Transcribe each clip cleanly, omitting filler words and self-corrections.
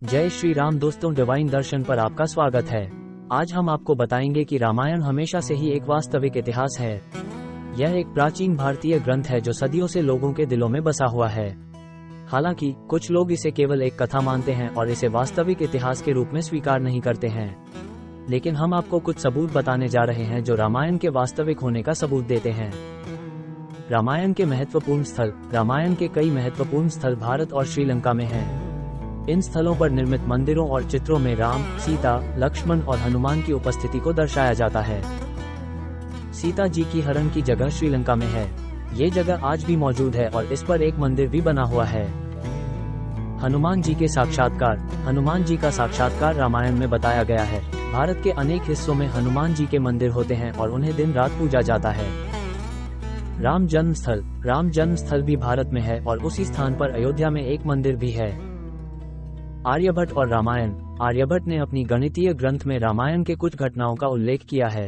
जय श्री राम दोस्तों, डिवाइन दर्शन पर आपका स्वागत है। आज हम आपको बताएंगे कि रामायण हमेशा से ही एक वास्तविक इतिहास है। यह एक प्राचीन भारतीय ग्रंथ है जो सदियों से लोगों के दिलों में बसा हुआ है। हालांकि कुछ लोग इसे केवल एक कथा मानते हैं और इसे वास्तविक इतिहास के रूप में स्वीकार नहीं करते हैं, लेकिन हम आपको कुछ सबूत बताने जा रहे हैं जो रामायण के वास्तविक होने का सबूत देते हैं। रामायण के महत्वपूर्ण स्थल। रामायण के कई महत्वपूर्ण स्थल भारत और श्रीलंका में हैं। इन स्थलों पर निर्मित मंदिरों और चित्रों में राम, सीता, लक्ष्मण और हनुमान की उपस्थिति को दर्शाया जाता है। सीता जी की हरण की जगह श्रीलंका में है। ये जगह आज भी मौजूद है और इस पर एक मंदिर भी बना हुआ है। हनुमान जी के साक्षात्कार। हनुमान जी का साक्षात्कार रामायण में बताया गया है। भारत के अनेक हिस्सों में हनुमान जी के मंदिर होते हैं और उन्हें दिन रात पूजा जाता है। राम जन्म स्थल। राम जन्म स्थल भी भारत में है और उसी स्थान पर अयोध्या में एक मंदिर भी है। आर्यभट्ट और रामायण। आर्यभट्ट ने अपनी गणितीय ग्रंथ में रामायण के कुछ घटनाओं का उल्लेख किया है।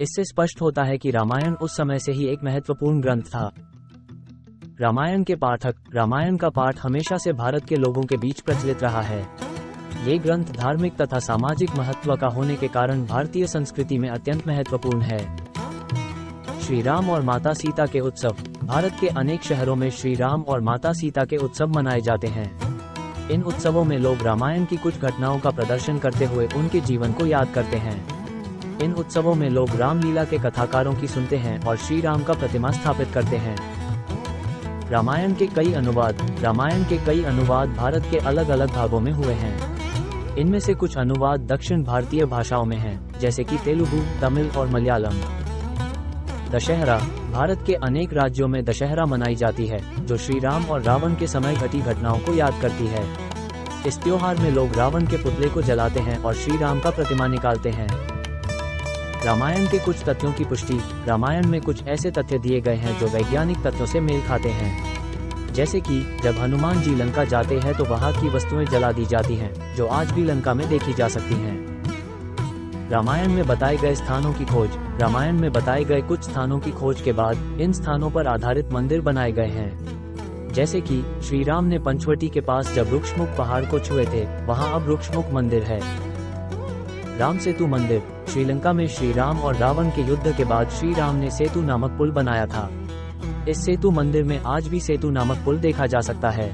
इससे स्पष्ट होता है कि रामायण उस समय से ही एक महत्वपूर्ण ग्रंथ था। रामायण के पाठक। रामायण का पाठ हमेशा से भारत के लोगों के बीच प्रचलित रहा है। ये ग्रंथ धार्मिक तथा सामाजिक महत्व का होने के कारण भारतीय संस्कृति में अत्यंत महत्वपूर्ण है। श्री राम और माता सीता के उत्सव। भारत के अनेक शहरों में श्री राम और माता सीता के उत्सव मनाए जाते हैं। इन उत्सवों में लोग रामायण की कुछ घटनाओं का प्रदर्शन करते हुए उनके जीवन को याद करते हैं। इन उत्सवों में लोग रामलीला के कथाकारों की सुनते हैं और श्री राम का प्रतिमा स्थापित करते हैं। रामायण के कई अनुवाद। रामायण के कई अनुवाद भारत के अलग अलग भागों में हुए हैं। इनमें से कुछ अनुवाद दक्षिण भारतीय भाषाओं में हैं, जैसे कि तेलुगु, तमिल और मलयालम। दशहरा। भारत के अनेक राज्यों में दशहरा मनाई जाती है, जो श्री राम और रावण के समय घटी घटनाओं को याद करती है। इस त्योहार में लोग रावण के पुतले को जलाते हैं और श्री राम का प्रतिमा निकालते हैं। रामायण के कुछ तथ्यों की पुष्टि। रामायण में कुछ ऐसे तथ्य दिए गए हैं जो वैज्ञानिक तथ्यों से मेल खाते हैं, जैसे कि जब हनुमान जी लंका जाते हैं तो वहां की वस्तुएं जला दी जाती हैं, जो आज भी लंका में देखी जा सकती हैं। रामायण में बताए गए स्थानों की खोज। रामायण में बताए गए कुछ स्थानों की खोज के बाद इन स्थानों पर आधारित मंदिर बनाए गए हैं, जैसे कि श्री राम ने पंचवटी के पास जब रुक्षमुख पहाड़ को छुए थे, वहां अब रुक्षमुख मंदिर है। राम सेतु मंदिर। श्रीलंका में श्री राम और रावण के युद्ध के बाद श्री राम ने सेतु नामक पुल बनाया था। इस सेतु मंदिर में आज भी सेतु नामक पुल देखा जा सकता है।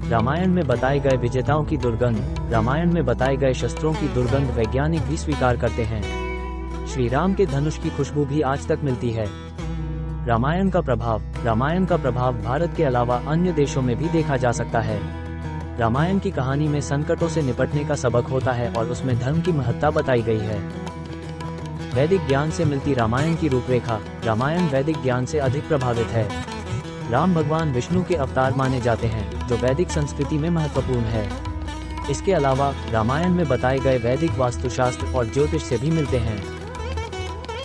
रामायण में बताए गए विजेताओं की दुर्गंध। रामायण में बताए गए शस्त्रों की दुर्गंध वैज्ञानिक भी स्वीकार करते हैं। श्री राम के धनुष की खुशबू भी आज तक मिलती है। रामायण का प्रभाव। रामायण का प्रभाव भारत के अलावा अन्य देशों में भी देखा जा सकता है। रामायण की कहानी में संकटों से निपटने का सबक होता है और उसमें धर्म की महत्ता बताई गई है। वैदिक ज्ञान से मिलती रामायण की रूपरेखा। रामायण वैदिक ज्ञान से अधिक प्रभावित है। राम भगवान विष्णु के अवतार माने जाते हैं, जो वैदिक संस्कृति में महत्वपूर्ण है। इसके अलावा रामायण में बताए गए वैदिक वास्तुशास्त्र और ज्योतिष से भी मिलते हैं।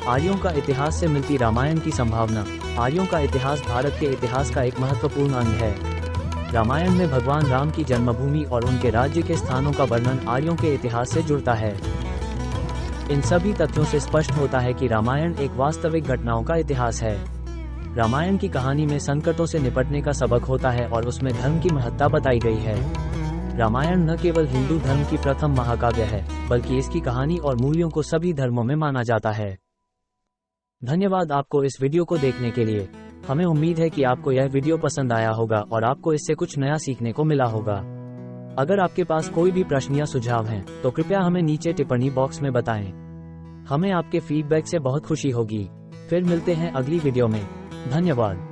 आर्यों का इतिहास से मिलती रामायण की संभावना। आर्यों का इतिहास भारत के इतिहास का एक महत्वपूर्ण अंग है। रामायण में भगवान राम की जन्मभूमि और उनके राज्य के स्थानों का वर्णन आर्यों के इतिहास से जुड़ता है। इन सभी तथ्यों से स्पष्ट होता है कि रामायण एक वास्तविक घटनाओं का इतिहास है। रामायण की कहानी में संकटों से निपटने का सबक होता है और उसमें धर्म की महत्ता बताई गई है। रामायण न केवल हिंदू धर्म की प्रथम महाकाव्य है, बल्कि इसकी कहानी और मूल्यों को सभी धर्मों में माना जाता है। धन्यवाद आपको इस वीडियो को देखने के लिए। हमें उम्मीद है कि आपको यह वीडियो पसंद आया होगा और आपको इससे कुछ नया सीखने को मिला होगा। अगर आपके पास कोई भी प्रश्न या सुझाव हैं, तो कृपया हमें नीचे टिप्पणी बॉक्स में बताएं। हमें आपके फीडबैक से बहुत खुशी होगी। फिर मिलते हैं अगली वीडियो में। धन्यवाद।